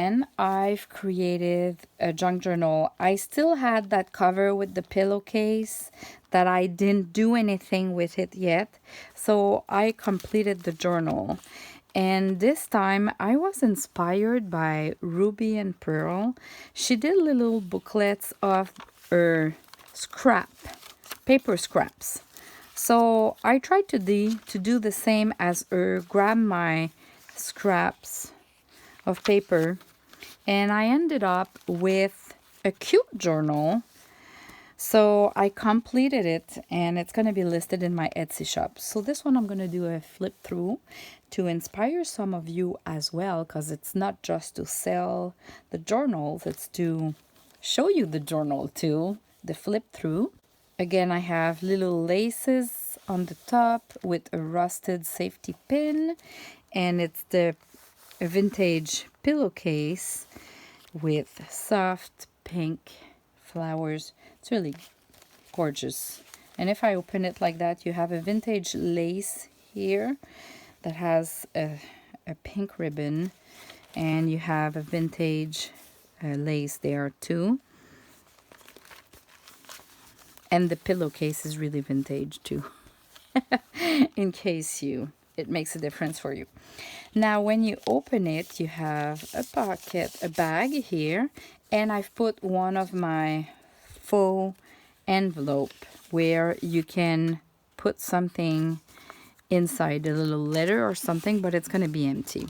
again, I've created a junk journal. I still had that cover with the pillowcase that I didn't do anything with it yet. So I completed the journal. And this time I was inspired by Ruby and Pearl. She did little booklets of her paper scraps. So I tried to do the same as her, grab my scraps of paper, and I ended up with a cute journal. So I completed it, and it's going to be listed in my Etsy shop. So this one I'm going to do a flip through to inspire some of you as well, because it's not just to sell the journals, it's to show you the journal too, the flip through. Again, I have little laces on the top with a rusted safety pin, and it's the vintage pillowcase with soft pink flowers. It's really gorgeous. And if I open it like that, you have a vintage lace here that has a pink ribbon, and you have a vintage lace there too. And the pillowcase is really vintage too. In case it makes a difference for you. Now when you open it, you have a bag here, and I've put one of my faux envelope where you can put something inside, a little letter or something, but it's going to be empty.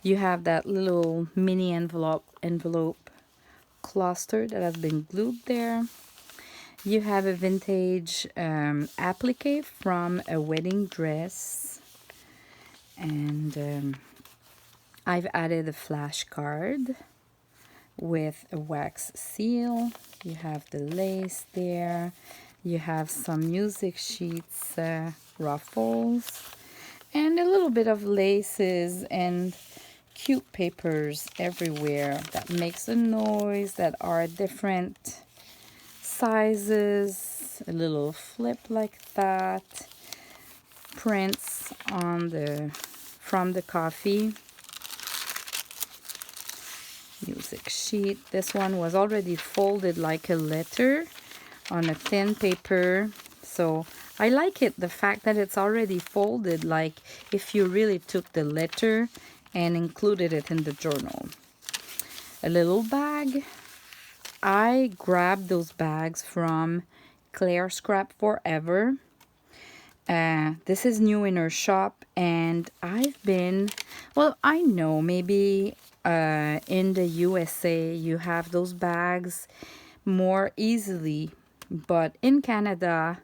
You have that little mini envelope cluster that has been glued there. You have a vintage applique from a wedding dress, and I've added a flashcard with a wax seal. You have the lace there. You have some music sheets, ruffles, and a little bit of laces and cute papers everywhere that makes a noise, that are different sizes, a little flip like that, prints on from the coffee, music sheet. This one was already folded like a letter on a thin paper, so I like it, the fact that it's already folded, like if you really took the letter and included it in the journal. A little bag. I grabbed those bags from Claire Scrap Forever. This is new in her shop, and I know maybe in the USA you have those bags more easily, but in Canada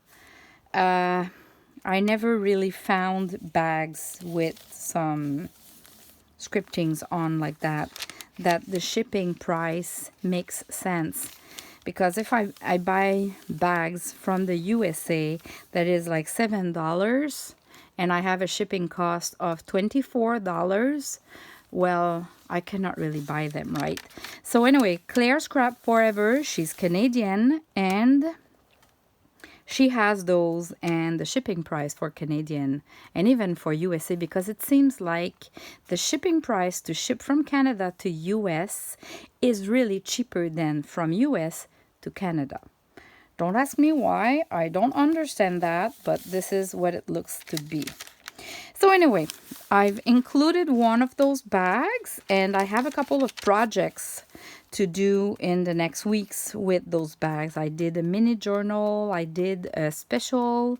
I never really found bags with some scriptings on like that the shipping price makes sense. Because if I buy bags from the USA that is like $7 and I have a shipping cost of $24, well, I cannot really buy them, right? So anyway, Claire Scrap Forever, she's Canadian, and she has those, and the shipping price for Canadian and even for USA, because it seems like the shipping price to ship from Canada to US is really cheaper than from US to Canada. Don't ask me why. I don't understand that, but this is what it looks to be. So anyway, I've included one of those bags, and I have a couple of projects to do in the next weeks with those bags. I did a mini journal. I did a special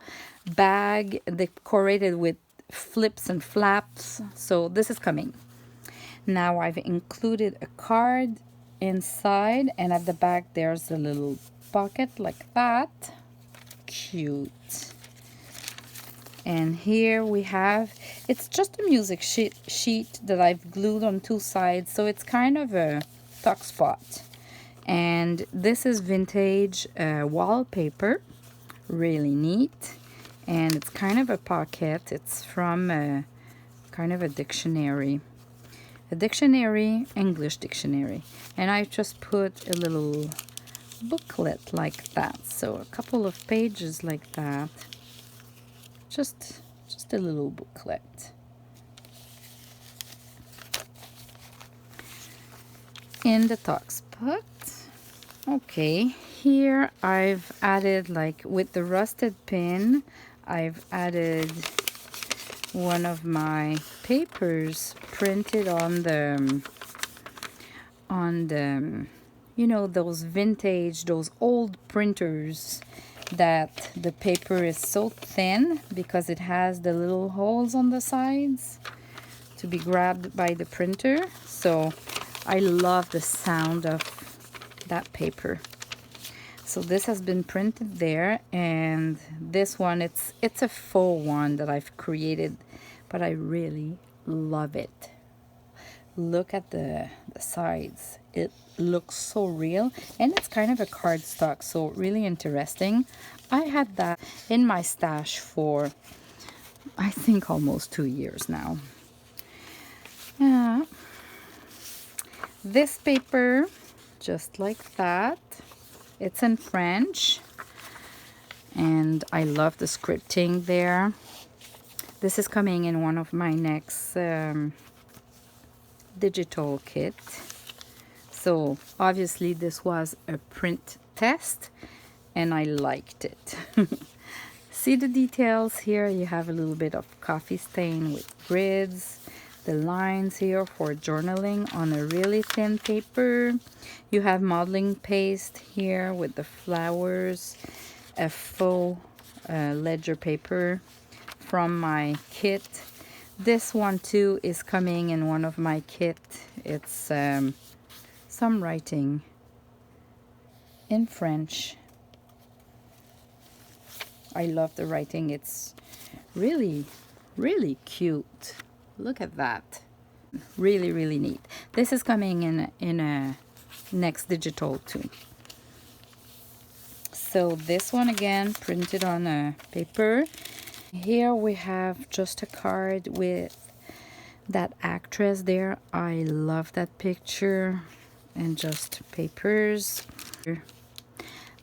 bag decorated with flips and flaps. So this is coming. Now I've included a card inside, and at the back there's a little pocket like that. Cute. And here we have, it's just a music sheet that I've glued on two sides, so it's kind of a tuck spot. And this is vintage wallpaper, really neat. And it's kind of a pocket. It's from kind of a dictionary, English dictionary. And I just put a little booklet like that, so a couple of pages like that. Just a little booklet. in the talk spot. Okay, here I've added, like with the rusted pin, I've added one of my papers printed on the you know, those vintage, those old printers that the paper is so thin because it has the little holes on the sides to be grabbed by the printer. So I love the sound of that paper. So this has been printed there, and this one, it's a faux one that I've created, but I really love it. Look at the sides. It looks so real, and it's kind of a cardstock, so really interesting. I had that in my stash for, I think, almost 2 years now. Yeah. This paper, just like that, it's in French, and I love the scripting there. This is coming in one of my next digital kit. So obviously this was a print test and I liked it. See the details here? You have a little bit of coffee stain with grids, the lines here for journaling on a really thin paper. You have modeling paste here with the flowers, a faux ledger paper from my kit. This one too is coming in one of my kit. It's some writing in French. I love the writing. It's really, really cute. Look at that. Really, really neat. This is coming in a next digital too. So this one again printed on a paper. Here we have just a card with that actress there. I love that picture. And just papers.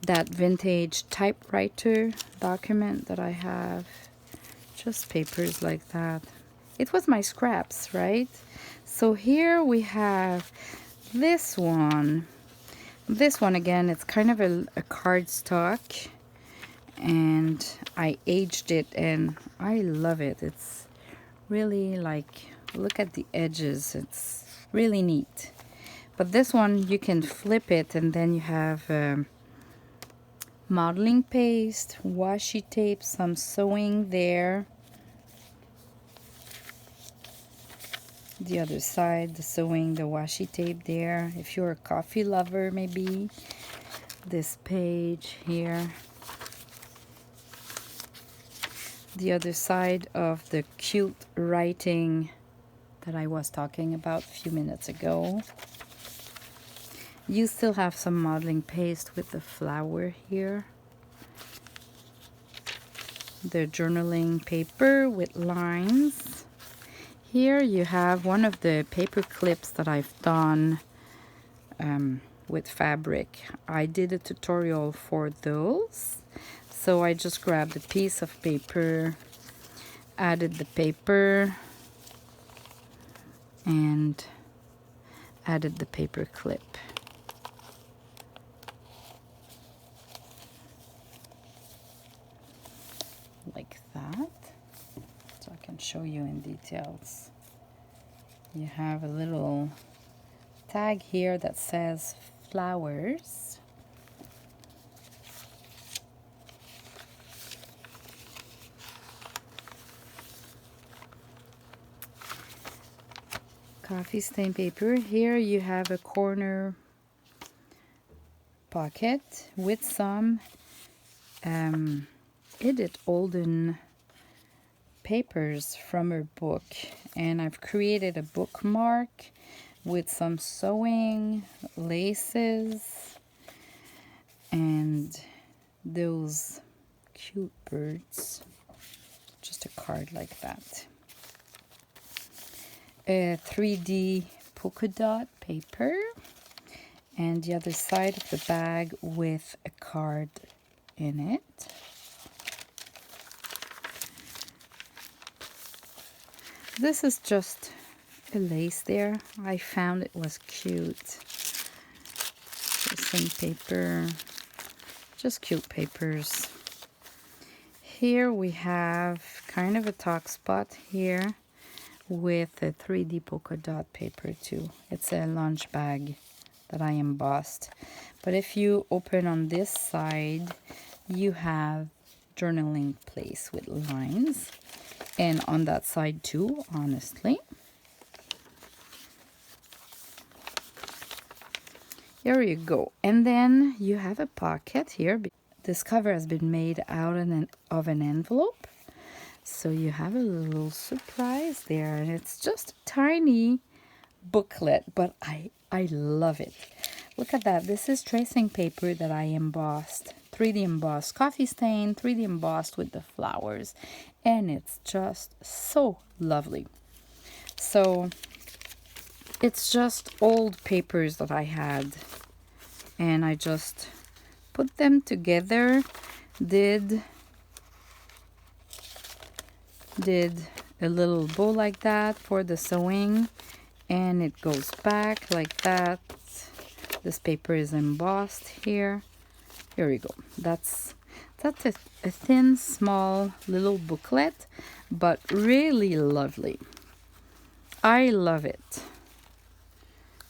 That vintage typewriter document that I have. Just papers like that. It was my scraps, right? So here we have this one. This one again, it's kind of a cardstock. And I aged it and I love it. It's really like, look at the edges. It's really neat. But this one, you can flip it and then you have modeling paste, washi tape, some sewing there. The other side, the sewing, the washi tape there. If you're a coffee lover, maybe. This page here. The other side of the cute writing that I was talking about a few minutes ago. You still have some modeling paste with the flower here. The journaling paper with lines. Here you have one of the paper clips that I've done with fabric. I did a tutorial for those. So I just grabbed a piece of paper, added the paper, and added the paper clip. Like that. So I can show you in details. You have a little tag here that says flowers. Coffee stain paper. Here you have a corner pocket with some Edith Olden papers from her book, and I've created a bookmark with some sewing, laces, and those cute birds. Just a card like that. A 3D polka dot paper, and the other side of the bag with a card in it. This is just a lace there. I found it was cute. tracing paper, just cute papers. Here we have kind of a talk spot here with a 3D polka dot paper too. It's a lunch bag that I embossed. But if you open on this side, you have journaling place with lines. And on that side too, honestly. There you go. And then you have a pocket here. This cover has been made out of an envelope. So you have a little surprise there. And it's just a tiny booklet, but I love it. Look at that. This is tracing paper that I embossed. 3D embossed coffee stain, 3D embossed with the flowers. And it's just so lovely. So it's just old papers that I had. And I just put them together, did a little bow like that for the sewing, and it goes back like that. This paper is embossed here. Here we go. That's a thin, small little booklet, but really lovely. I love it.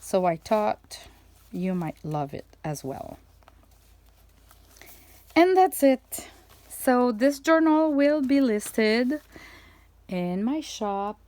So I thought you might love it as well. And that's it. So this journal will be listed in my shop